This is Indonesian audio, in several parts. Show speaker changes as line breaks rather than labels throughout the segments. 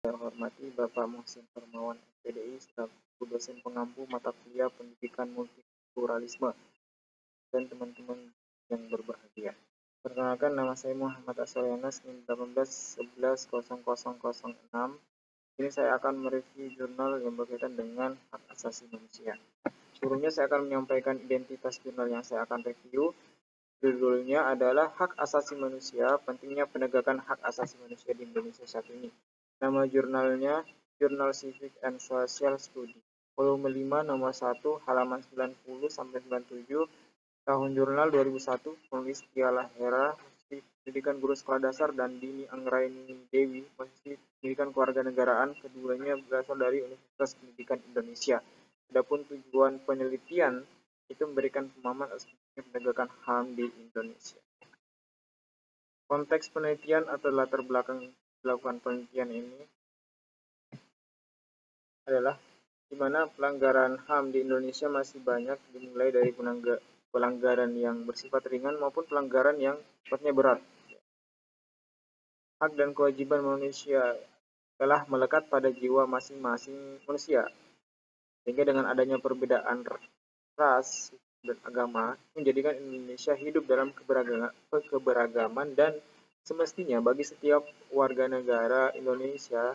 Saya hormati Bapak Muhsin Hermawan, SPDI, selaku dosen pengampu mata kuliah Pendidikan Multikulturalisme, dan teman-teman yang berbahagia. Perkenalkan, nama saya Muhammad Aswaryana, SNIM 1811-11006. Ini saya akan mereview jurnal yang berkaitan dengan hak asasi manusia. Sebelumnya saya akan menyampaikan identitas jurnal yang saya akan review. Judulnya adalah Hak Asasi Manusia, Pentingnya Penegakan Hak Asasi Manusia di Indonesia saat ini. Nama jurnalnya Jurnal Civic and Social Study, volume 5, nomor 1, halaman 90-97, tahun jurnal 2001, penulis Tiala Hera, Masih Pendidikan Guru Sekolah Dasar, dan Dini Anggraini Dewi, Masih Pendidikan Kewarganegaraan. Keduanya berasal dari Universitas Pendidikan Indonesia. Adapun tujuan penelitian itu memberikan pemahaman atas penegakan HAM di Indonesia. Konteks penelitian atau latar belakang dilakukan penelitian ini adalah di mana pelanggaran HAM di Indonesia masih banyak, dimulai dari pelanggaran yang bersifat ringan maupun pelanggaran yang sifatnya berat. Hak dan kewajiban manusia telah melekat pada jiwa masing-masing manusia, sehingga dengan adanya perbedaan ras dan agama menjadikan Indonesia hidup dalam keberagaman, dan semestinya bagi setiap warga negara Indonesia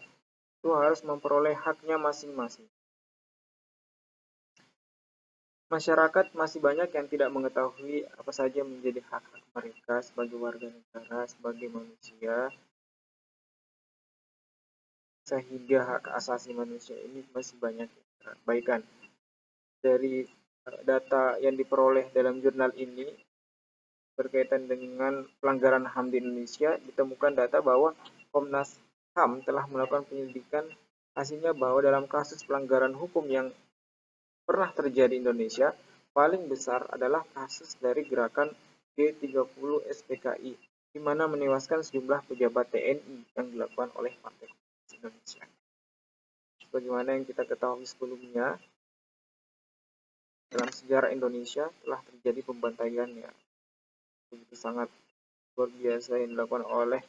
itu harus memperoleh haknya masing-masing. Masyarakat masih banyak yang tidak mengetahui apa saja menjadi hak-hak mereka sebagai warga negara, sebagai manusia, sehingga hak asasi manusia ini masih banyak terabaikan. Dari data yang diperoleh dalam jurnal ini berkaitan dengan pelanggaran HAM di Indonesia, ditemukan data bahwa Komnas HAM telah melakukan penyelidikan. Hasilnya bahwa dalam kasus pelanggaran hukum yang pernah terjadi di Indonesia, paling besar adalah kasus dari gerakan G30 SPKI, di mana menewaskan sejumlah pejabat TNI yang dilakukan oleh Partai Komunis Indonesia. Sebagaimana yang kita ketahui sebelumnya, dalam sejarah Indonesia telah terjadi pembantaian yang begitu sangat luar biasa yang dilakukan oleh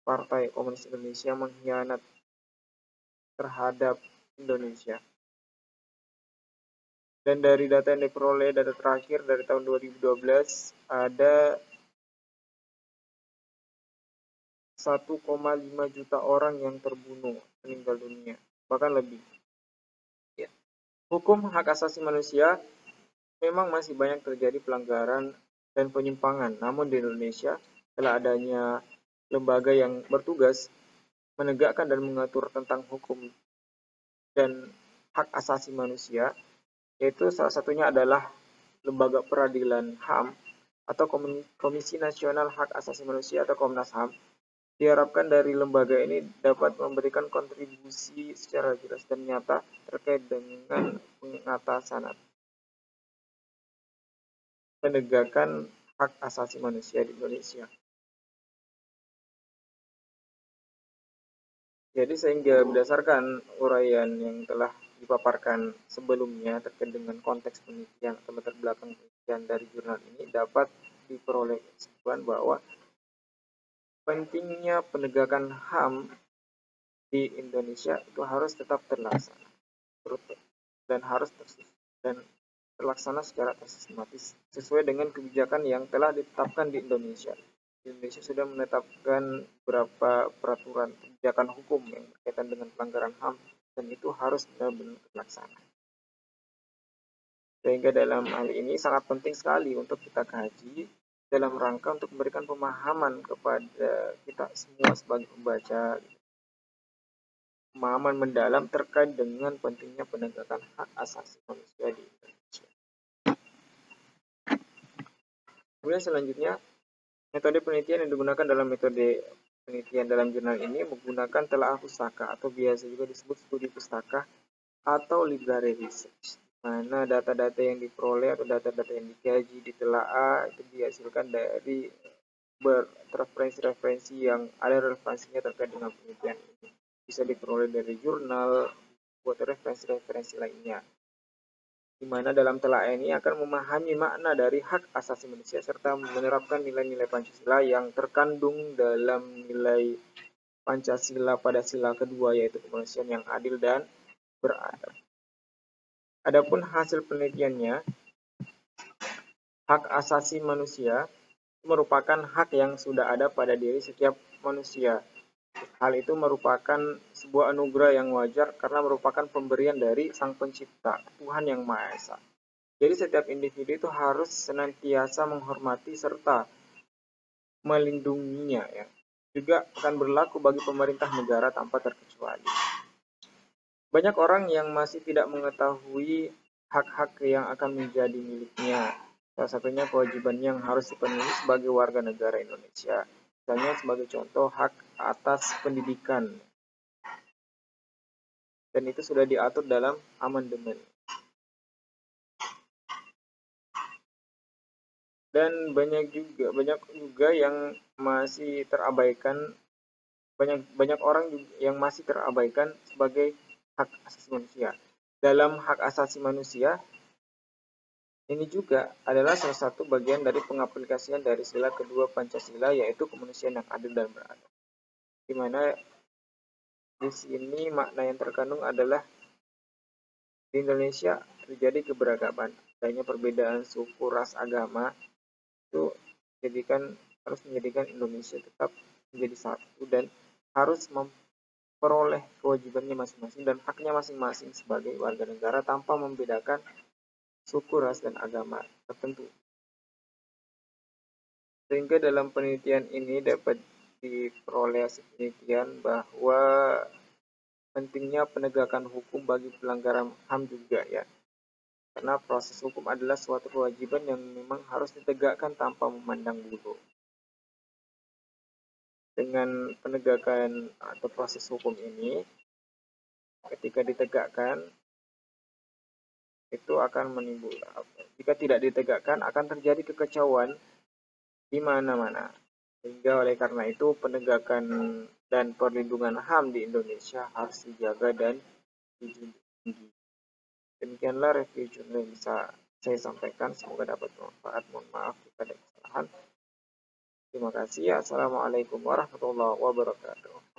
Partai Komunis Indonesia mengkhianat terhadap Indonesia. Dan dari data yang diperoleh, data terakhir dari tahun 2012, ada 1,5 juta orang yang terbunuh, meninggal dunia, bahkan lebih. Ya. Hukum hak asasi manusia memang masih banyak terjadi pelanggaran dan penyimpangan, namun di Indonesia telah adanya lembaga yang bertugas menegakkan dan mengatur tentang hukum dan hak asasi manusia, yaitu salah satunya adalah Lembaga Peradilan HAM atau Komisi Nasional Hak Asasi Manusia atau Komnas HAM. Diharapkan dari lembaga ini dapat memberikan kontribusi secara jelas dan nyata terkait dengan pengatasan penegakan hak asasi manusia di Indonesia. Jadi sehingga berdasarkan uraian yang telah dipaparkan sebelumnya terkait dengan konteks penelitian atau latar belakang penelitian dari jurnal ini, dapat diperoleh kesimpulan bahwa pentingnya penegakan HAM di Indonesia itu harus tetap terlaksana dan harus terlaksana secara sistematis sesuai dengan kebijakan yang telah ditetapkan di Indonesia. Indonesia sudah menetapkan beberapa peraturan kebijakan hukum yang berkaitan dengan pelanggaran HAM, dan itu harus benar-benar terlaksana. Sehingga dalam hal ini sangat penting sekali untuk kita kaji dalam rangka untuk memberikan pemahaman kepada kita semua sebagai pembaca, pemahaman mendalam terkait dengan pentingnya penegakan hak asasi manusia di Indonesia. Kemudian selanjutnya, metode penelitian yang digunakan dalam metode penelitian dalam jurnal ini menggunakan telaah pustaka atau biasa juga disebut studi pustaka atau library research, mana data-data yang diperoleh atau data-data yang dikaji ditelaah itu dihasilkan dari referensi-referensi yang ada relevansinya terkait dengan penelitian ini. Bisa diperoleh dari jurnal, buat referensi-referensi lainnya, di mana dalam telaah ini akan memahami makna dari hak asasi manusia serta menerapkan nilai-nilai Pancasila yang terkandung dalam nilai Pancasila pada sila kedua, yaitu kemanusiaan yang adil dan beradab. Adapun hasil penelitiannya, hak asasi manusia merupakan hak yang sudah ada pada diri setiap manusia. Hal itu merupakan sebuah anugerah yang wajar karena merupakan pemberian dari Sang Pencipta, Tuhan Yang Maha Esa. Jadi setiap individu itu harus senantiasa menghormati serta melindunginya, ya. Juga akan berlaku bagi pemerintah negara tanpa terkecuali. Banyak orang yang masih tidak mengetahui hak-hak yang akan menjadi miliknya. Salah satunya kewajiban yang harus dipenuhi sebagai warga negara Indonesia. Misalnya sebagai contoh hak atas pendidikan. Dan itu sudah diatur dalam amandemen. Dan banyak juga yang masih terabaikan, banyak orang yang masih terabaikan sebagai hak asasi manusia. Dalam hak asasi manusia, ini juga adalah salah satu bagian dari pengaplikasian dari sila kedua Pancasila, yaitu kemanusiaan yang adil dan beradab. Di mana di sini makna yang terkandung adalah di Indonesia terjadi keberagaman, adanya perbedaan suku, ras, agama, itu harus menjadikan Indonesia tetap menjadi satu dan harus memperoleh kewajibannya masing-masing dan haknya masing-masing sebagai warga negara tanpa membedakan suku, ras, dan agama tertentu. Sehingga dalam penelitian ini dapat diperoleh hasil penelitian bahwa pentingnya penegakan hukum bagi pelanggaran HAM juga, ya. Karena proses hukum adalah suatu kewajiban yang memang harus ditegakkan tanpa memandang bulu. Dengan penegakan atau proses hukum ini, ketika ditegakkan, itu akan menimbulkan, jika tidak ditegakkan akan terjadi kekacauan di mana-mana. Sehingga oleh karena itu penegakan dan perlindungan HAM di Indonesia harus dijaga dan dijunjung tinggi. Demikianlah review jurnal yang bisa saya sampaikan. Semoga dapat bermanfaat. Mohon maaf jika ada kesalahan. Terima kasih. Assalamualaikum warahmatullahi wabarakatuh.